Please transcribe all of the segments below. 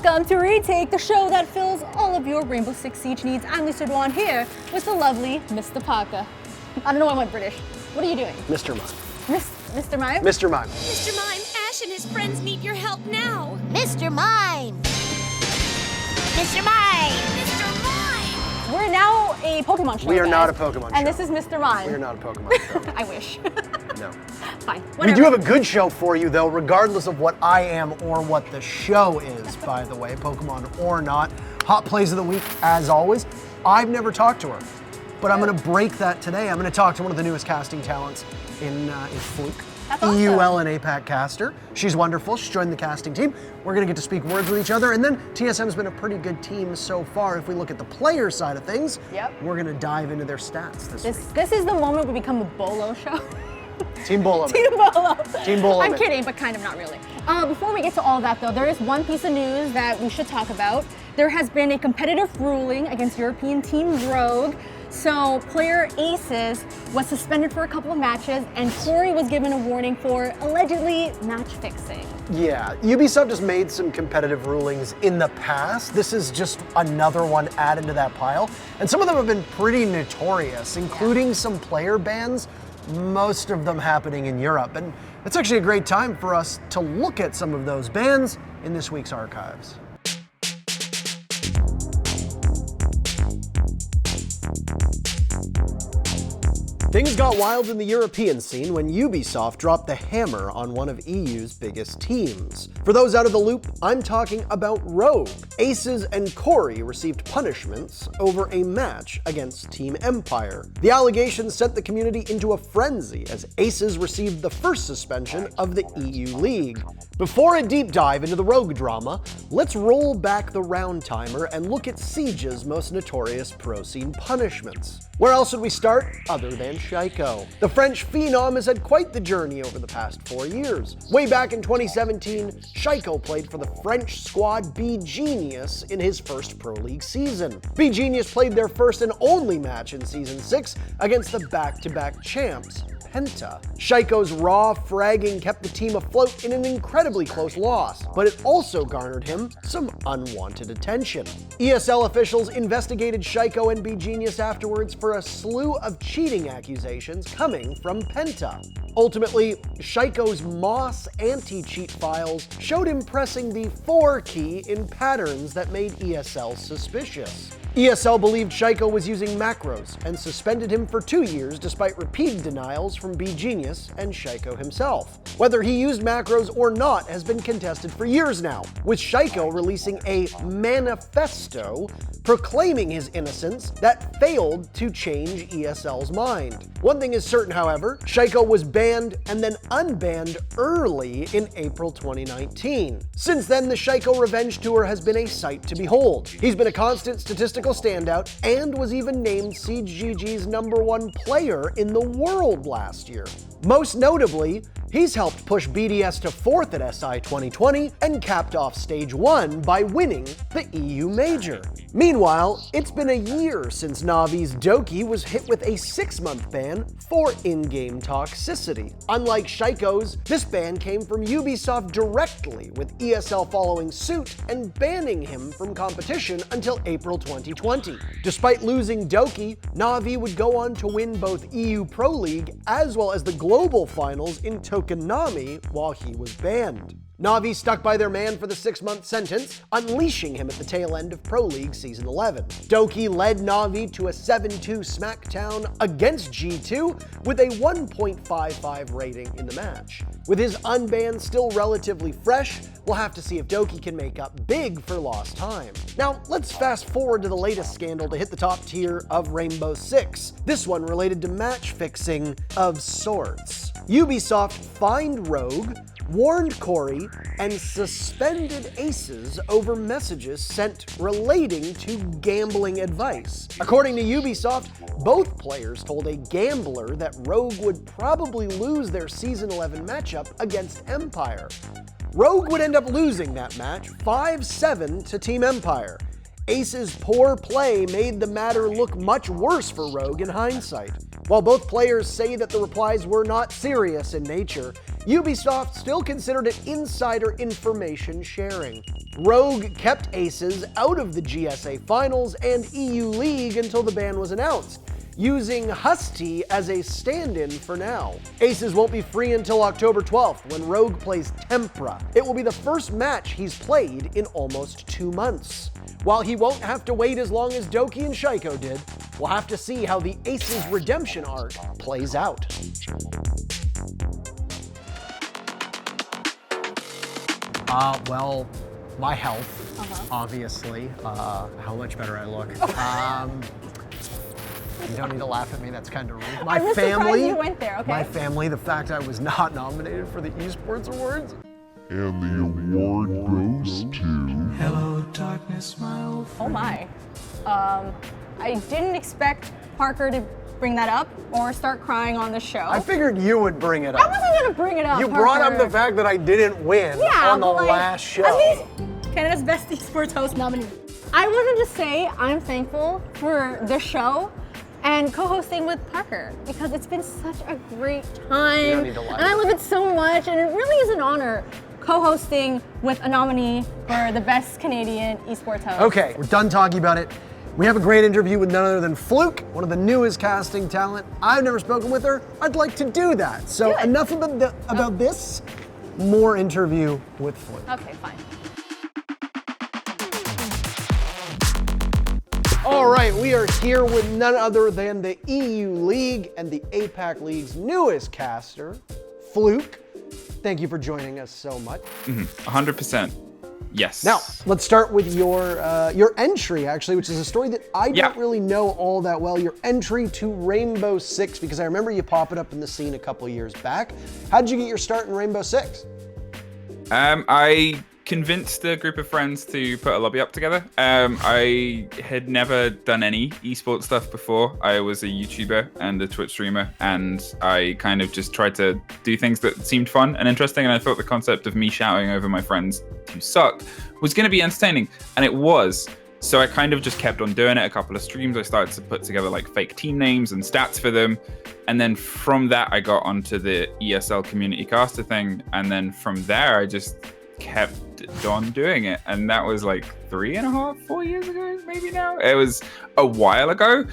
Welcome to Retake, the show that fills all of your Rainbow Six Siege needs. I'm Lisa Dwan here with the lovely Mr. Parker. I don't know why I went British. What are you doing? Mr. Mime. Mr. Mime? Mr. Mime. Mr. Mime, Ash and his friends need your help now. Mr. Mime! Mr. Mime! Mr. Mime! We're now a Pokemon show. We are guys. not a Pokemon show. And this is Mr. Mime. We are not a Pokemon show. I wish. No. Fine. We do have a good show for you, though, regardless of what I am or what the show is, by the way, Pokemon or not. Hot plays of the week, as always. I've never talked to her, but I'm going to break that today. I'm going to talk to one of the newest casting talents in Fluke. That's awesome. EUL and APAC caster. She's wonderful. She's joined the casting team. We're going to get to speak words with each other. And then TSM's been a pretty good team so far. If we look at the player side of things, we're going to dive into their stats this week. This is the moment we become a Bolo show. Team Bolo. Team Bolo. Team Bolo. I'm kidding, but kind of not really. Before we get to all that, though, there is one piece of news that we should talk about. There has been a competitive ruling against European team Rogue. So player Aces was suspended for a couple of matches, and Corey was given a warning for allegedly match fixing. Yeah, Ubisoft has made some competitive rulings in the past. This is just another one added to that pile. And some of them have been pretty notorious, including some player bans, most of them happening in Europe. And it's actually a great time for us to look at some of those bans in this week's archives. Things got wild in the European scene when Ubisoft dropped the hammer on one of EU's biggest teams. For those out of the loop, I'm talking about Rogue. Aces and Corey received punishments over a match against Team Empire. The allegations sent the community into a frenzy as Aces received the first suspension of the EU League. Before a deep dive into the Rogue drama, let's roll back the round timer and look at Siege's most notorious pro scene punishments. Where else would we start other than Shaiko? The French phenom has had quite the journey over the past 4 years. Way back in 2017, Shaiko played for the French squad B Genius in his first Pro League season. B Genius played their first and only match in Season 6 against the back-to-back champs, Penta. Shaiko's raw fragging kept the team afloat in an incredibly close loss, but it also garnered him some unwanted attention. ESL officials investigated Shaiko and B Genius afterwards for a slew of cheating accusations coming from Penta. Ultimately, Shaiko's Moss anti-cheat files showed him pressing the 4 key in patterns that made ESL suspicious. ESL believed Shaiko was using macros and suspended him for 2 years despite repeated denials from B Genius and Shaiko himself. Whether he used macros or not has been contested for years now, with Shaiko releasing a manifesto proclaiming his innocence that failed to change ESL's mind. One thing is certain, however, Shaiko was banned and then unbanned early in April 2019. Since then, the Shaiko Revenge Tour has been a sight to behold. He's been a constant statistical standout and was even named CGG's #1 player in the world last year. Most notably, he's helped push BDS to 4th at SI 2020 and capped off Stage 1 by winning the EU Major. Meanwhile, it's been a year since Navi's Doki was hit with a 6-month ban for in-game toxicity. Unlike Shaiko's, this ban came from Ubisoft directly, with ESL following suit and banning him from competition until April 2020. Despite losing Doki, Navi would go on to win both EU Pro League as well as the Global Finals in Tokonami while he was banned. Navi stuck by their man for the 6-month sentence, unleashing him at the tail end of Pro League Season 11. Doki led Navi to a 7-2 smackdown against G2 with a 1.55 rating in the match. With his unban still relatively fresh, we'll have to see if Doki can make up big for lost time. Now, let's fast forward to the latest scandal to hit the top tier of Rainbow Six, this one related to match fixing of sorts. Ubisoft fined Rogue, warned Corey, and suspended Aces over messages sent relating to gambling advice. According to Ubisoft, both players told a gambler that Rogue would probably lose their Season 11 matchup against Empire. Rogue would end up losing that match 5-7 to Team Empire. Ace's poor play made the matter look much worse for Rogue in hindsight. While both players say that the replies were not serious in nature, Ubisoft still considered it insider information sharing. Rogue kept Aces out of the GSA Finals and EU League until the ban was announced, using Husty as a stand-in for now. Aces won't be free until October 12th when Rogue plays Tempra. It will be the first match he's played in almost 2 months. While he won't have to wait as long as Doki and Shaiko did, we'll have to see how the Aces redemption arc plays out. Well, my health, obviously. How much better I look. You don't need to laugh at me, that's kind of rude. I was surprised you went there, okay? My family, the fact I was not nominated for the Esports Awards. And the award goes to... Hello, darkness, my old friend. Oh my. I didn't expect Parker to bring that up or start crying on the show. I figured you would bring it up. I wasn't gonna bring it up, You brought up Parker. the fact that I didn't win on the last show. At least Canada's Best Esports Host nominee. I wanted to say I'm thankful for the show and co-hosting with Parker because it's been such a great time. You don't need to lie. And I love it so much, and it really is an honor co-hosting with a nominee for the Best Canadian Esports Host. Okay, we're done talking about it. We have a great interview with none other than Fluke, one of the newest casting talent. I've never spoken with her. I'd like to do that. So Do it. enough about this, more interview with Fluke. Okay, fine. All right, we are here with none other than the EU League and the APAC League's newest caster, Fluke. Thank you for joining us so much. 100%. Yes. Now, let's start with your entry, actually, which is a story that I don't really know all that well. Your entry to Rainbow Six, because I remember you popping up in the scene a couple years back. How did you get your start in Rainbow Six? I convinced a group of friends to put a lobby up together. I had never done any esports stuff before. I was a YouTuber and a Twitch streamer, and I kind of just tried to do things that seemed fun and interesting, and I thought the concept of me shouting over my friends who suck was going to be entertaining, and it was. So I kind of just kept on doing it. A couple of streams, I started to put together like fake team names and stats for them, and then from that I got onto the ESL community caster thing, and then from there I just kept on doing it, and that was like 3.5, 4 years ago, maybe now. It was a while ago,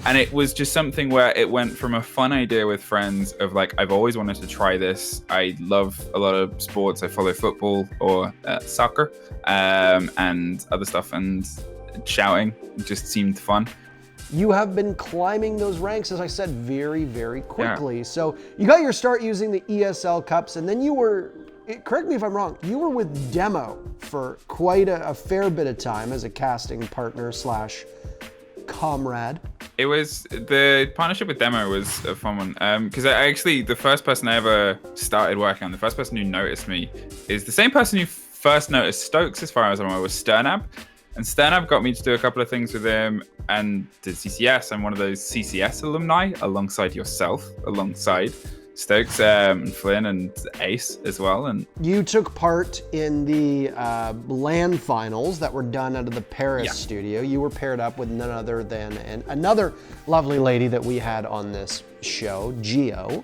and it was just something where it went from a fun idea with friends of like, I've always wanted to try this. I love a lot of sports. I follow football or soccer and other stuff, and shouting just seemed fun. You have been climbing those ranks, as I said, very, very quickly. Yeah. So you got your start using the ESL Cups, and then you were, correct me if I'm wrong, you were with Demo for quite a fair bit of time as a casting partner slash comrade. It was, the partnership with Demo was a fun one, because I actually, the first person I ever started working on, the first person who noticed me is the same person who first noticed Stokes, as far as I remember, was Sternab. And Sternab got me to do a couple of things with him and did CCS. I'm one of those CCS alumni alongside yourself, alongside Stokes and Flynn and Ace as well. And you took part in the LAN finals that were done out of the Paris studio. You were paired up with none other than another lovely lady that we had on this show, Gio.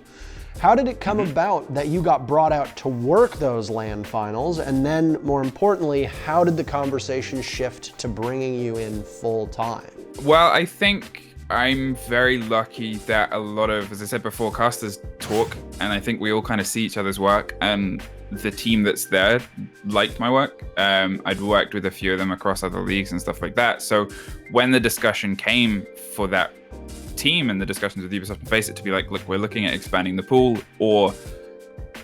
How did it come about that you got brought out to work those LAN finals? And then more importantly, how did the conversation shift to bringing you in full time? Well, I think I'm very lucky that a lot of, as I said before, casters talk, and I think we all kind of see each other's work, and the team that's there liked my work. I'd worked with a few of them across other leagues and stuff like that. So when the discussion came for that team and the discussions with Ubisoft and Face It to be like, look, we're looking at expanding the pool, or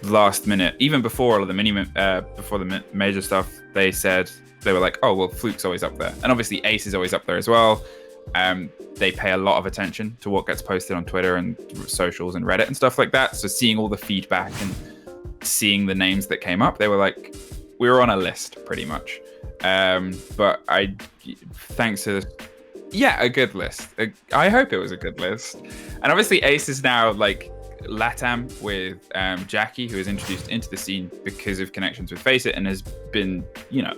last minute, even before all of the before the major stuff, they were like, oh, well, Fluke's always up there. And obviously Ace is always up there as well. They pay a lot of attention to what gets posted on Twitter and socials and Reddit and stuff like that. So seeing all the feedback and seeing the names that came up, they were like, we were on a list pretty much. But thanks to, a good list. I hope it was a good list. And obviously Ace is now like LATAM with Jackie, who was introduced into the scene because of connections with Face It and has been,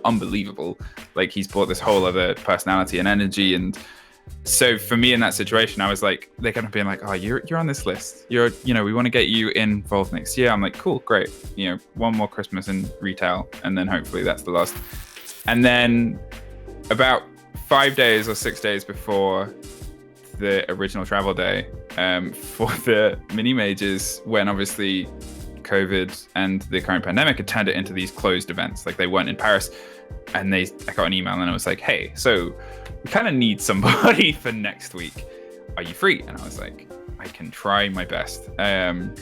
unbelievable. Like, he's brought this whole other personality and energy, and So for me in that situation, I was like, they're kind of being like, oh, you're on this list. We want to get you involved next year. I'm like, cool, great. One more Christmas in retail, and then hopefully that's the last. And then about 5 days or 6 days before the original travel day for the mini majors, when obviously COVID and the current pandemic had turned it into these closed events, like they weren't in Paris, and I got an email and it was like, hey, so we kind of need somebody for next week. Are you free? And I was like, I can try my best. And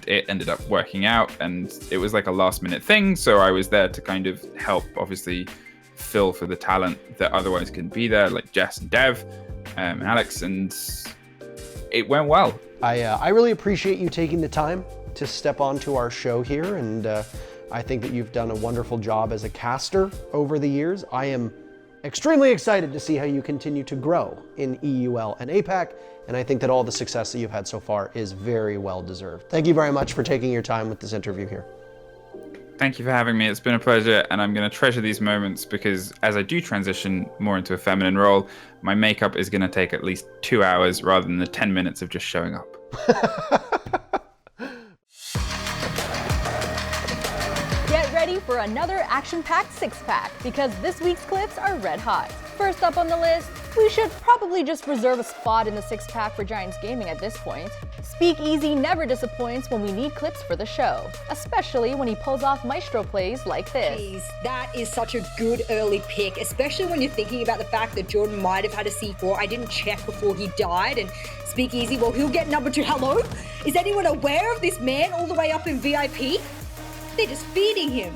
it ended up working out, and it was like a last minute thing. So I was there to kind of help, obviously, fill for the talent that otherwise couldn't be there, like Jess and Dev and Alex, and it went well. I really appreciate you taking the time to step onto our show here, and I think that you've done a wonderful job as a caster over the years. I am extremely excited to see how you continue to grow in EUL and APAC, and I think that all the success that you've had so far is very well deserved. Thank you very much for taking your time with this interview here. Thank you for having me. It's been a pleasure, and I'm going to treasure these moments because as I do transition more into a feminine role, my makeup is going to take at least 2 hours rather than the 10 minutes of just showing up. Get ready for another action-packed six-pack because this week's clips are red hot. First up on the list, we should probably just reserve a spot in the six-pack for Giants Gaming at this point. Speakeasy never disappoints when we need clips for the show, especially when he pulls off maestro plays like this. Jeez, that is such a good early pick, especially when you're thinking about the fact that Jordan might have had a C4. I didn't check before he died, and Speakeasy, well, he'll get number 2. Hello? Is anyone aware of this man all the way up in VIP? They're just feeding him.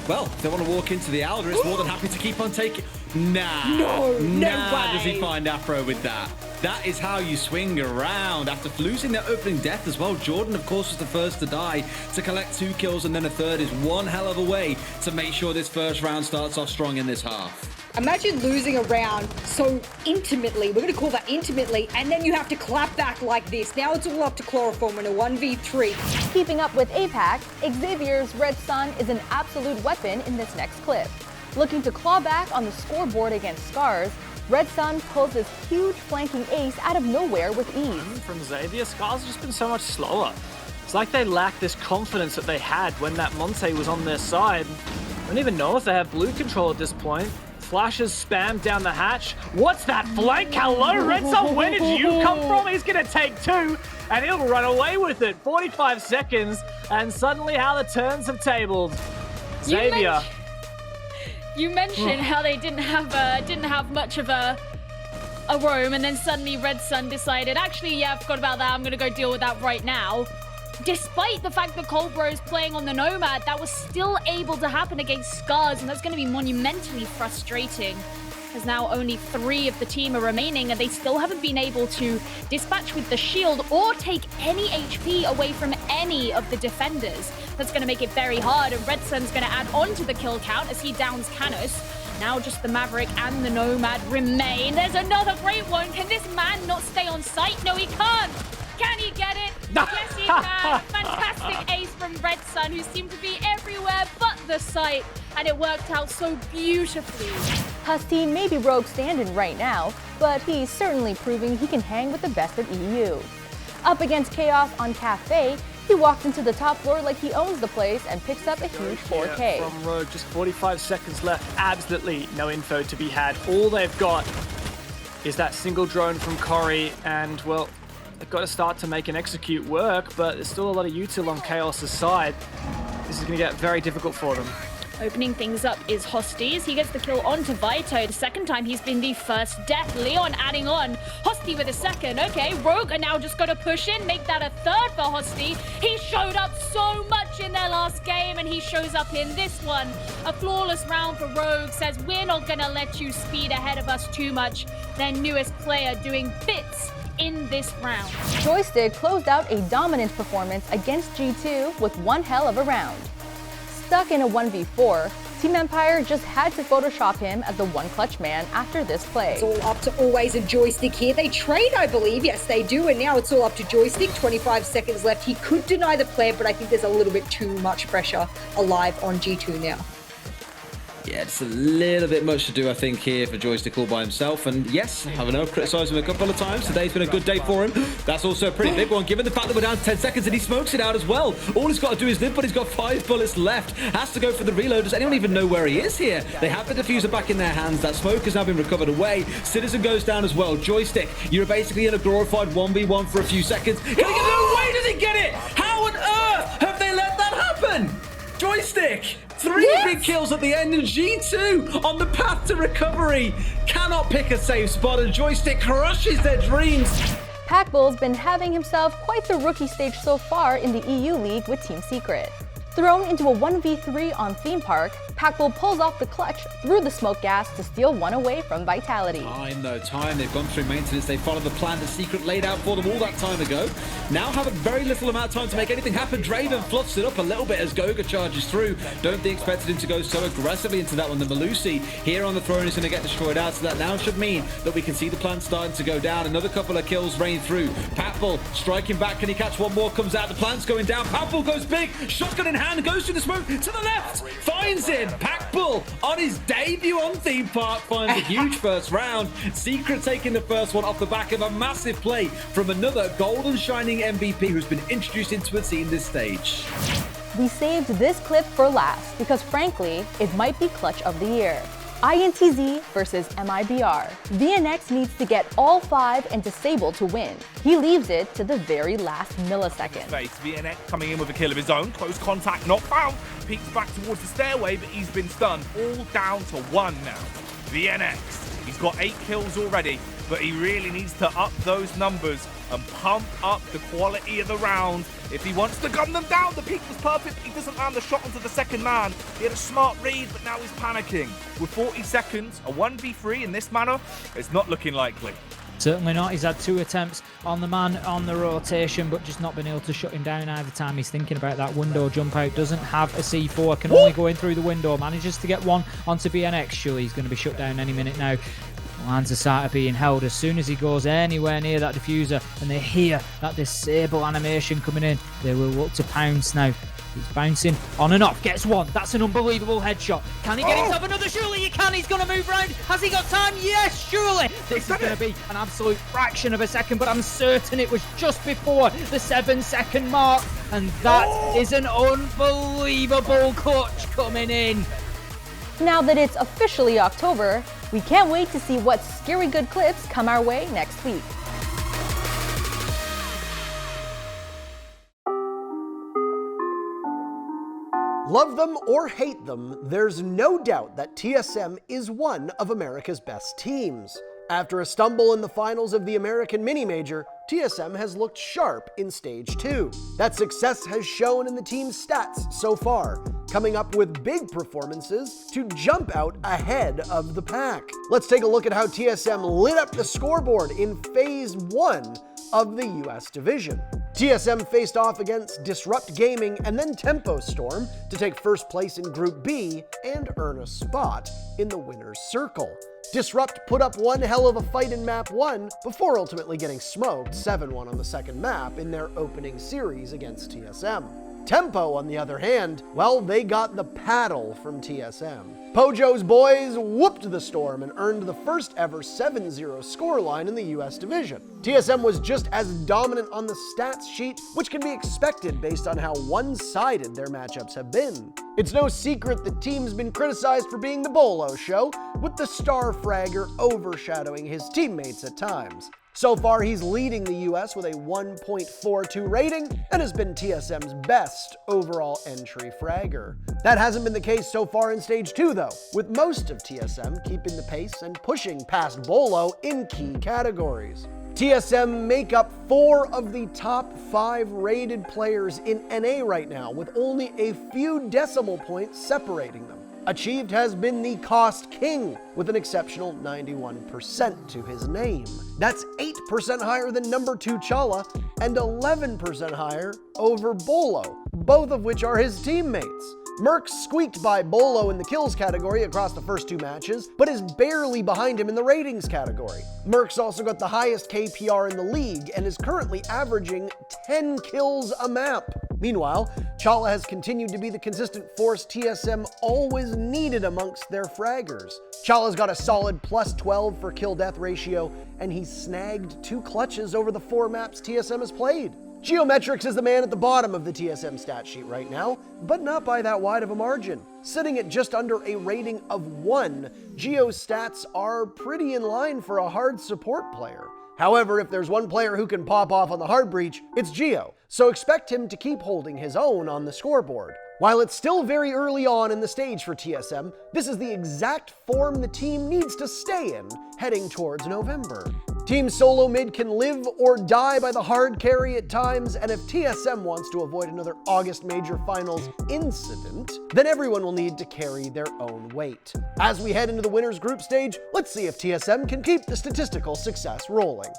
Well, if they want to walk into the Elder, it's more than happy to keep on taking. Nah. No way. Does he find Afro with that? That is how you swing around. After losing their opening death as well, Jordan, of course, was the first to die. To collect 2 kills and then a third is one hell of a way to make sure this first round starts off strong in this half. Imagine losing a round so intimately, we're going to call that intimately, and then you have to clap back like this. Now it's all up to Chloroform in a 1v3. Keeping up with APAC, Xavier's Red Sun is an absolute weapon in this next clip. Looking to claw back on the scoreboard against Scars, Red Sun pulls this huge flanking ace out of nowhere with ease. From Xavier, Scars has just been so much slower. It's like they lack this confidence that they had when that Monte was on their side. I don't even know if they have blue control at this point. Flashes spammed down the hatch. What's that flank? Hello, Red Sun, where did you come from? He's gonna take 2, and he'll run away with it. 45 seconds, and suddenly how the turns have tabled. Xavier. You mentioned how they didn't have much of a roam, and then suddenly Red Sun decided, actually, yeah, I forgot about that. I'm gonna go deal with that right now. Despite the fact that Colbro is playing on the Nomad, that was still able to happen against Scars, and that's going to be monumentally frustrating. As now only 3 of the team are remaining, and they still haven't been able to dispatch with the shield or take any HP away from any of the defenders. That's going to make it very hard, and Red Sun's going to add on to the kill count as he downs Canos. Now just the Maverick and the Nomad remain. There's another great one. Can this man not stay on site? No, he can't. Can he get it? Yes, he can. Fantastic ace from Red Sun, who seemed to be everywhere but the site, and it worked out so beautifully. Husty may be Rogue stand-in right now, but he's certainly proving he can hang with the best of EU. Up against Chaos on Cafe, he walks into the top floor like he owns the place and picks up a huge 4K. From Rogue, just 45 seconds left. Absolutely no info to be had. All they've got is that single drone from Corey, and, well, they've got to start to make and execute work, but there's still a lot of util on Chaos' side. This is going to get very difficult for them. Opening things up is Hosty as he gets the kill onto Vito. The second time he's been the first death. Leon adding on. Hosty with a second. Okay, Rogue are now just going to push in, make that a third for Hosty. He showed up so much in their last game, and he shows up in this one. A flawless round for Rogue. Says, we're not going to let you speed ahead of us too much. Their newest player doing bits in this round. Joystick closed out a dominant performance against G2 with one hell of a round. Stuck in a 1v4, Team Empire just had to Photoshop him as the one clutch man after this play. It's all up to Always and Joystick here. They trade, I believe. Yes, they do. And now it's all up to Joystick. 25 seconds left. He could deny the player, but I think there's a little bit too much pressure alive on G2 now. Yeah, it's a little bit much to do, I think, here for Joystick all by himself. And yes, I know I've criticised him a couple of times. Today's been a good day for him. That's also a pretty big one, given the fact that we're down to 10 seconds and he smokes it out as well. All he's got to do is live, but he's got 5 bullets left. Has to go for the reload. Does anyone even know where he is here? They have the diffuser back in their hands. That smoke has now been recovered away. Citizen goes down as well. Joystick, you're basically in a glorified 1v1 for a few seconds. Can he get it? No way does he get it? How on earth have they let that happen? Joystick! 3 big kills at the end, and G2 on the path to recovery cannot pick a safe spot, and Joystick crushes their dreams. Packbull's been having himself quite the rookie stage so far in the EU League with Team Secret. Thrown into a 1v3 on Theme Park, Packbull pulls off the clutch through the smoke gas to steal one away from Vitality. Time though, time. They've gone through maintenance. They followed the plan the Secret laid out for them all that time ago. Now have a very little amount of time to make anything happen. Draven fluffs it up a little bit as Goga charges through. Don't think expected him to go so aggressively into that one. The Malusi here on the throne is going to get destroyed out, so that now should mean that we can see the plan starting to go down. Another couple of kills rain through. Packbull striking back. Can he catch one more? Comes out. The plan's going down. Packbull goes big. Shotgun in hand. Goes through the smoke to the left. Finds him. Packbull on his debut on Theme Park finds a huge first round. Secret taking the first one off the back of a massive play from another golden shining MVP who's been introduced into a team this stage. We saved this clip for last because frankly, it might be clutch of the year. INTZ versus MIBR. VNX needs to get all 5 and Disable to win. He leaves it to the very last millisecond. VNX coming in with a kill of his own. Close contact, not found. Peeks back towards the stairway, but he's been stunned. All down to 1 now. VNX, he's got 8 kills already, but he really needs to up those numbers and pump up the quality of the round if he wants to gun them down. The peak was perfect, but he doesn't land the shot onto the second man. He had a smart read, but now he's panicking. With 40 seconds, a 1v3 in this manner, it's not looking likely. Certainly not. He's had 2 attempts on the man on the rotation, but just not been able to shut him down either time. He's thinking about that window jump out. Doesn't have a C4. Can only go in through the window. Manages to get one onto BNX. Surely he's going to be shut down any minute now. Lands are being held as soon as he goes anywhere near that diffuser, and they hear that Disable animation coming in. They will look to pounce now. He's bouncing on and off, gets one. That's an unbelievable headshot. Can he get himself another? Surely he can. He's going to move round. Has he got time? Yes, surely. This is going to be an absolute fraction of a second, but I'm certain it was just before the 7-second mark. And that is an unbelievable clutch coming in. Now that it's officially October, we can't wait to see what scary good clips come our way next week. Love them or hate them, there's no doubt that TSM is one of America's best teams. After a stumble in the finals of the American Mini-Major, TSM has looked sharp in Stage 2. That success has shown in the team's stats so far, coming up with big performances to jump out ahead of the pack. Let's take a look at how TSM lit up the scoreboard in Phase 1 of the US division. TSM faced off against Disrupt Gaming and then Tempo Storm to take first place in Group B and earn a spot in the winner's circle. Disrupt put up one hell of a fight in Map 1 before ultimately getting smoked 7-1 on the second map in their opening series against TSM. Tempo, on the other hand, well, they got the paddle from TSM. Pojo's boys whooped the Storm and earned the first ever 7-0 scoreline in the US division. TSM was just as dominant on the stats sheet, which can be expected based on how one-sided their matchups have been. It's no secret the team's been criticized for being the Bolo show, with the star fragger overshadowing his teammates at times. So far, he's leading the US with a 1.42 rating and has been TSM's best overall entry fragger. That hasn't been the case so far in Stage 2 though, with most of TSM keeping the pace and pushing past Bolo in key categories. TSM make up 4 of the top 5 rated players in NA right now, with only a few decimal points separating them. Achieved has been the Cost King, with an exceptional 91% to his name. That's 8% higher than number 2 Chala, and 11% higher over Bolo, both of which are his teammates. Merc squeaked by Bolo in the kills category across the first 2 matches, but is barely behind him in the ratings category. Merc's also got the highest KPR in the league and is currently averaging 10 kills a map. Meanwhile, Chala has continued to be the consistent force TSM always needed amongst their fraggers. Chala's got a solid plus 12 for kill-death ratio, and he's snagged 2 clutches over the 4 maps TSM has played. Geometrics is the man at the bottom of the TSM stat sheet right now, but not by that wide of a margin. Sitting at just under a rating of 1, Geo's stats are pretty in line for a hard support player. However, if there's one player who can pop off on the hard breach, it's Geo, so expect him to keep holding his own on the scoreboard. While it's still very early on in the stage for TSM, this is the exact form the team needs to stay in heading towards November. Team Solo Mid can live or die by the hard carry at times, and if TSM wants to avoid another August Major Finals incident, then everyone will need to carry their own weight. As we head into the winners group stage, let's see if TSM can keep the statistical success rolling.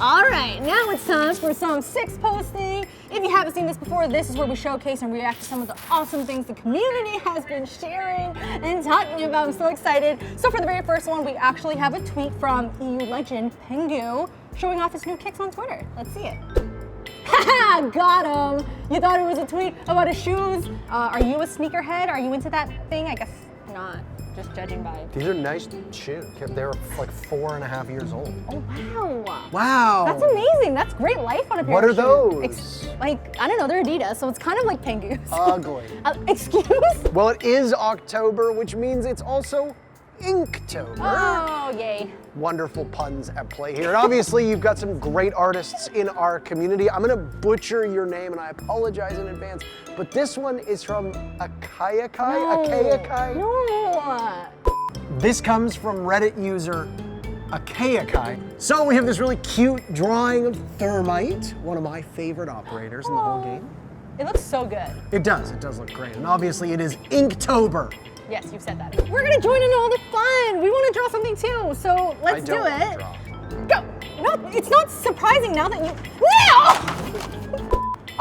All right, now it's time for some Six posting. If you haven't seen this before, this is where we showcase and react to some of the awesome things the community has been sharing and talking about. I'm so excited. So for the very first one, we actually have a tweet from EU legend Pengu showing off his new kicks on Twitter. Let's see it. Haha, got him. You thought it was a tweet about his shoes? Are you a sneakerhead? Are you into that thing? I guess not. Just judging by. These are nice shoes. They were like 4.5 years old. Oh, wow. Wow. That's amazing. That's great life on a pair What of are shoes. those? Like, I don't know, they're Adidas, so it's kind of like Pengu's. Ugly. Excuse? Well, it is October, which means it's also Inktober. Oh, yay. Wonderful puns at play here. And obviously, you've got some great artists in our community. I'm gonna butcher your name, and I apologize in advance, but this one is from Akayakai? No. This comes from Reddit user Akayakai. So we have this really cute drawing of Thermite, one of my favorite operators in the whole game. It looks so good. It does look great. And obviously it is Inktober. Yes, you've said that. We're gonna join in all the fun. We wanna draw something too, so let's do it. Go. No, it's not surprising now that you, no!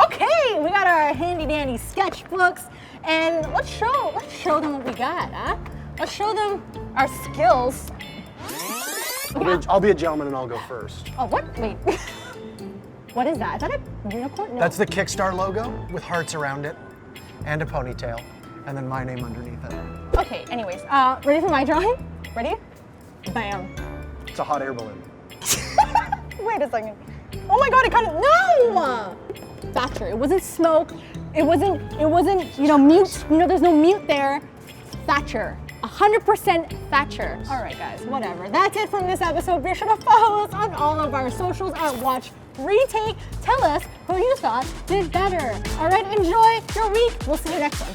Okay, we got our handy dandy sketchbooks, and let's show them what we got, huh? Let's show them our skills. I'll be a gentleman and I'll go first. Oh, what? Wait. What is that? Is that a unicorn? No. That's the Kickstarter logo with hearts around it and a ponytail, and then my name underneath it. Okay, anyways, ready for my drawing? Ready? Bam. It's a hot air balloon. Wait a second. Oh my god, it kind of, no! Thatcher, it wasn't smoke. It wasn't, you know, mute. You know, there's no mute there. Thatcher. 100% Thatcher. All right, guys, whatever. That's it from this episode. Be sure to follow us on all of our socials at Watch Retake. Tell us who you thought did better. All right, enjoy your week. We'll see you next one.